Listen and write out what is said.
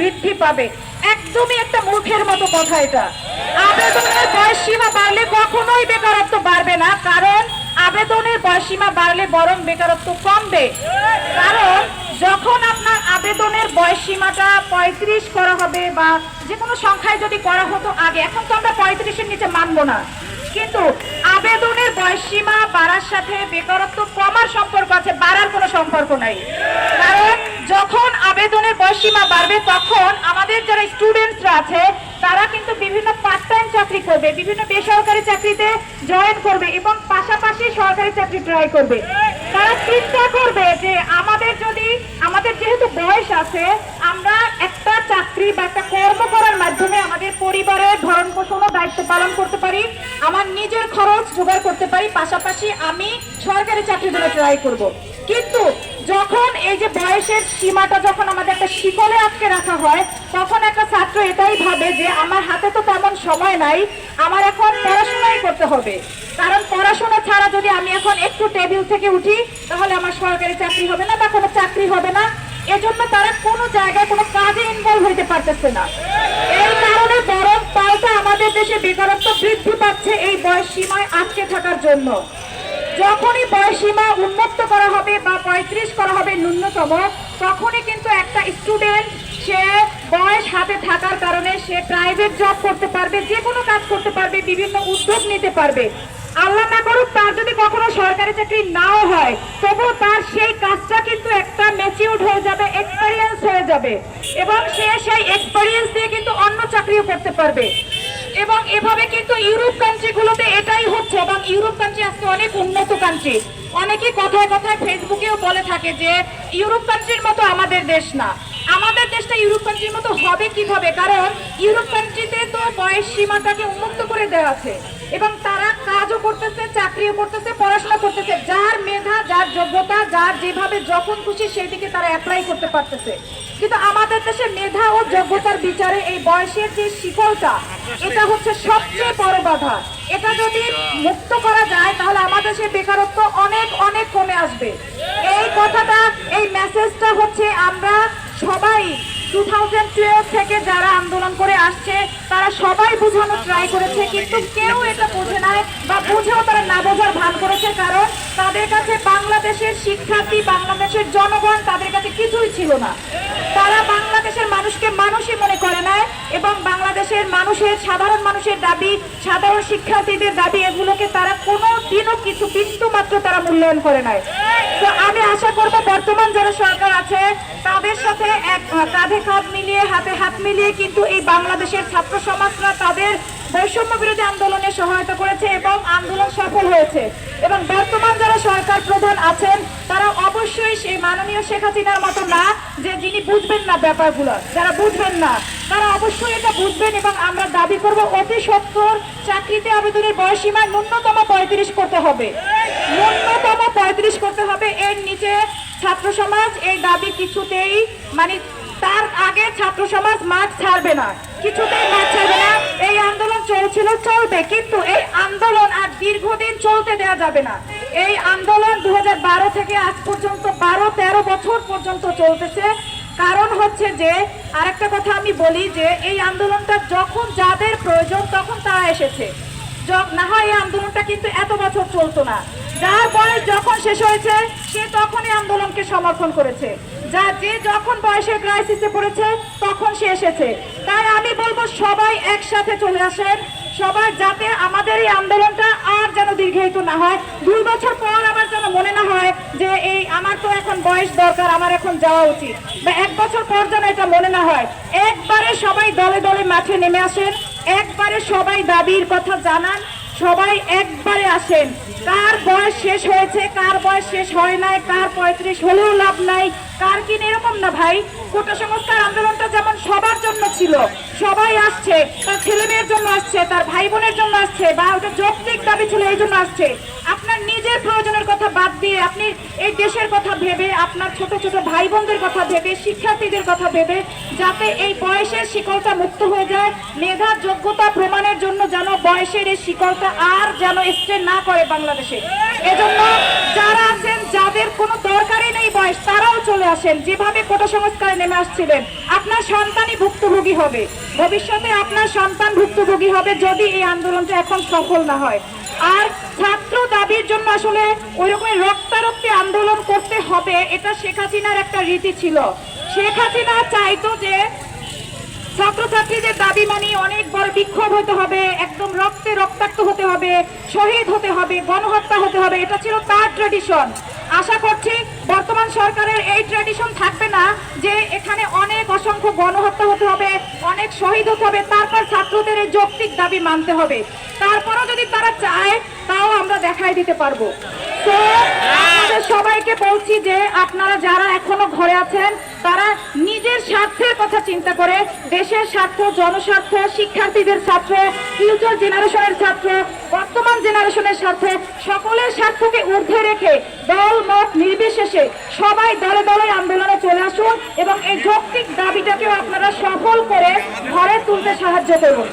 বৃদ্ধি পাবে। একদমই একটা মূর্খের মতো কথা এটা। আবেদনের বয়সসীমা বাড়লে কখনোই বেকারত্ব বাড়বে না, কারণ আবেদনের বয়সসীমা বাড়লে বরং বেকারত্ব কমবে। কারণ যখন আপনার আবেদনের বয়সসীমাটা 35 করা হবে বা যে কোনো সংখ্যায় যদি করা হতো আগে, এখন তো আমরা 35-এর নিচে মানবো না, কিন্তু আবেদনের বয়সসীমা বাড়ার সাথে বেকারত্ব কমার সম্পর্ক আছে, বাড়ার কোনো সম্পর্ক নাই। কারণ যখন আবেদনের বয়সসীমা বাড়বে তখন আমাদের যারা স্টুডেন্টসরা আছে তারা কিন্তু বিভিন্ন পার্ট টাইম চাকরি করবে, বিভিন্ন বেসরকারি চাকরিতে জয়েন করবে এবং পাশাপাশি সরকারি চাকরি ট্রাই করবে। তারা চিন্তা করবে যে আমাদের যেহেতু বয়স আছে, আমরা একটা চাকরি বা একটা কর্ম করার মাধ্যমে আমাদের পরিবারের ভরণ পোষণ ও দায়িত্ব পালন করতে পারি, আমার নিজের খরচ জোগাড় করতে পারি, পাশাপাশি আমি সরকারি চাকরির জন্য ট্রাই করব। কিন্তু যখন এই যে বয়সের সীমাটা যখন আমাদের একটা শিকলে আটকে রাখা হয়, তখন একটা ছাত্র এটাই ভাবে যে আমার হাতে তো তেমন সময় নাই, আমার এখন পড়াশোনাই করতে হবে। কারণ পড়াশোনা ছাড়া যদি আমি এখন একটু টেবিল থেকে উঠি তাহলে আমার সরকারি চাকরি হবে না বা কোনো চাকরি হবে না। এজন্য তারা কোনো জায়গায় কোনো কাজে ইনভলভ হইতে পারতেছে না। এই কারণে বরং পাল্টা আমাদের দেশে বেকারত্ব বৃদ্ধি পাচ্ছে এই বয়স সীমায় আটকে থাকার জন্য। যখনই বয়সসীমা উন্মুক্ত করা হবে বা 35 করা হবে ন্যূনতম, তখনই কিন্তু একটা স্টুডেন্ট সে বয়স হাতে থাকার কারণে সে প্রাইভেট জব করতে পারবে, যে কোনো কাজ করতে পারবে, বিভিন্ন উদ্যোগ নিতে পারবে। আল্লাহ না করুক তার যদি কখনো সরকারি চাকরি নাও হয়, তবুও তার সেই কাজটা কিন্তু একটা ম্যাচিউরড হয়ে যাবে, এক্সপেরিয়েন্স হয়ে যাবে এবং সে সেই এক্সপেরিয়েন্স দিয়ে কিন্তু অন্য চাকরিও করতে পারবে। এবং এভাবে কিন্তু ইউরোপ কান্ট্রিগুলোতে এটাই হচ্ছে, এবং ইউরোপ কান্ট্রি আজকে অনেক উন্নত কান্ট্রি। অনেকেই কথায় কথায় ফেসবুকেও বলে থাকে যে ইউরোপ কান্ট্রির মতো আমাদের দেশ না। আমাদের দেশটা ইউরোপ কান্ট্রির মতো হবে কিভাবে? কারণ ইউরোপ কান্ট্রিতে তো বয়স সীমাটাকে উন্মুক্ত করে দেওয়া আছে এবং তারা কাজও করতেছে, চাকরিও করতেছে, পড়াশোনা করতেছে। যার মেধা, যার যোগ্যতা, যার যেভাবে যখন খুশি সেদিকে তারা অ্যাপ্লাই করতে পারতেছে। কিন্তু আমাদের দেশে মেধা ও যোগ্যতার বিচারে এই বয়সের যে শিকলটা, এটা হচ্ছে সবচেয়ে বড় বাধা। এটা যদি মুক্ত করা যায় তাহলে আমাদের দেশে বেকারত্ব অনেক অনেক কমে আসবে। এই কথাটা, এই মেসেজটা হচ্ছে আমরা সবাই 2012 থেকে যারা আন্দোলন করে আসছে তারা সবাই বোঝানোর ট্রাই করেছে, কিন্তু কেউ এটা বোঝে নাই বা বুঝেও তারা না বোঝার ভান করেছে। কারণ তাদের কাছে বাংলাদেশের শিক্ষার্থী, বাংলাদেশের জনগণ তাদের কাছে কিছুই ছিল না। তারা বাংলাদেশের মানুষকে মানুষই মনে করে না এবং বাংলাদেশের মানুষের, সাধারণ মানুষের দাবি, সাধারণ শিক্ষার্থীদের দাবি, এগুলোকে তারা কোনো দিনও কিছু বিন্দু মাত্র তারা মূল্যায়ন করে নাই। তো আমি আশা করবো বর্তমান যারা সরকার আছে তাদের সাথে এক কাঁধে কাঁধ মিলিয়ে, হাতে হাত মিলিয়ে কিন্তু এই বাংলাদেশের ছাত্র সমাজরা তাদের বৈষম্য বিরোধী আন্দোলনে সহায়তা করেছে এবং আন্দোলন সফল হয়েছে। এবং বর্তমান যারা সরকার প্রধান আছেন তারা অবশ্যই সেই মাননীয় শেখ হাসিনার মতো না যে যিনি বুঝবেন না ব্যাপারগুলো, যারা বুঝবেন না তারা অবশ্যই এটা বুঝবেন। এবং আমরা দাবি করব অতি সত্বর চাকরিতে আবেদনের বয়সসীমা ন্যূনতম 35 করতে হবে, ন্যূনতম 35 করতে হবে। এর নিচে ছাত্র সমাজ এই দাবি কিছুতেই, মানে তার আগে ছাত্র সমাজ মাঠ ছাড়বে না, কিছুতেই মাঠ ছাড়বে না। এই আন্দোলন চলছিল, চলবে, কিন্তু এই আন্দোলন আর দীর্ঘদিন চলতে দেওয়া যাবে না। এই আন্দোলন 2012 থেকে আজ পর্যন্ত 12-13 বছর পর্যন্ত চলতেছে। কারণ হচ্ছে যে আরেকটা কথা আমি বলি যে এই আন্দোলনটা যখন যাদের প্রয়োজন তখন তারা এসেছে, না হয় এই আন্দোলনটা কিন্তু এত বছর চলতো না। যার বয়স যখন শেষ হয়েছে সে তখনই আন্দোলনকে সমর্থন করেছে, যে যখন বয়সের ক্রাইসিসে পড়েছে তখন সে এসেছে। তাই আমি বলবো সবাই একসাথে চলে আসেন, সবাই, যাতে আমাদের এই আন্দোলনটা আর যেন দীর্ঘায়িত না হয়। 2 বছর পর আবার যেন মনে না হয় যে এই আমার তো এখন বয়স দরকার, আমার এখন যাওয়া উচিত, বা 1 বছর পর যেন এটা মনে না হয়। একবারে সবাই দলে দলে মাঠে নেমে আসেন, একবারে সবাই দাবির কথা জানান, সবাই একবারে আসেন। কার বয়স শেষ হয়েছে, কার বয়স শেষ হয় নাই, কার 35 হলেও লাভ নাই, কার কি, এরকম না ভাই। কোটা সংস্কার আন্দোলনটা যেমন সবার জন্য ছিল, সবাই আসছে, তার ছেলে মেয়ের জন্য আসছে, তার ভাই বোনের জন্য আসছে, বা ওটা যৌক্তিক দাবি ছিল এই জন্য আসছে। আপনার নিজের প্রয়োজনের কথা বাদ দিয়ে আপনি এই দেশের কথা ভেবে, আপনার ছোট ছোট ভাই বোনদের কথা ভেবে, শিক্ষার্থীদের কথা ভেবে, যাতে এই বয়সের শিকলটা মুক্ত হয়ে যায়, মেধা যোগ্যতা প্রমাণের জন্য যেন বয়সের এই শিকলটা আর যেন স্টে না করে বাংলাদেশে। এজন্য যারা আছেন, যাদের কোনো দরকারই নেই বয়স, তারাও চলে আসেন। যেভাবে কোটা সংস্কারে নেমে আসছিলেন, আপনার সন্তানই ভুক্তভোগী হবে, ভবিষ্যতে আপনার সন্তান ভুক্তভোগী হবে যদি এই আন্দোলনটা এখন সফল না হয়। আর ছাত্র দাবির জন্য আসলে ওই রকমের রক্তারক্তি আন্দোলন করতে হবে, এটা শেখ হাসিনার একটা রীতি ছিল। শেখ হাসিনা চাইতো যে ছাত্রছাত্রীদের দাবি মানে অনেক বড় বিক্ষোভ হতে হবে, একদম রক্তে রক্তাক্ত হতে হবে, শহীদ হতে হবে, গণহত্যা হতে হবে, এটা ছিল তার ট্র্যাডিশন। আশা করছি বর্তমান সরকারের এই ট্র্যাডিশন থাকবে না, যে এখানে অনেক অসংখ্য গণহত্যা হতে হবে, অনেক শহীদ হতে হবে, তারপর ছাত্রদের এই যৌক্তিক দাবি মানতে হবে। তারপরও যদি তারা চায়, তাও আমরা দেখাই দিতে পারবো। তো আপনাদের সবাইকে বলছি যে আপনারা যারা এখনো ঘরে আছেন, তারা নিজের স্বার্থের কথা চিন্তা করে, দেশের স্বার্থ, জনস্বার্থ, শিক্ষার্থীদের স্বার্থ, ফিউচার জেনারেশনের স্বার্থ, বর্তমান জেনারেশনের স্বার্থ, সকলের স্বার্থকে ঊর্ধ্বে রেখে দল মত নির্বিশেষে সবাই দলে দলে আন্দোলনে চলে আসুন এবং এই যৌক্তিক দাবিটাকেও আপনারা সফল করে ঘরে তুলতে সাহায্য করুন।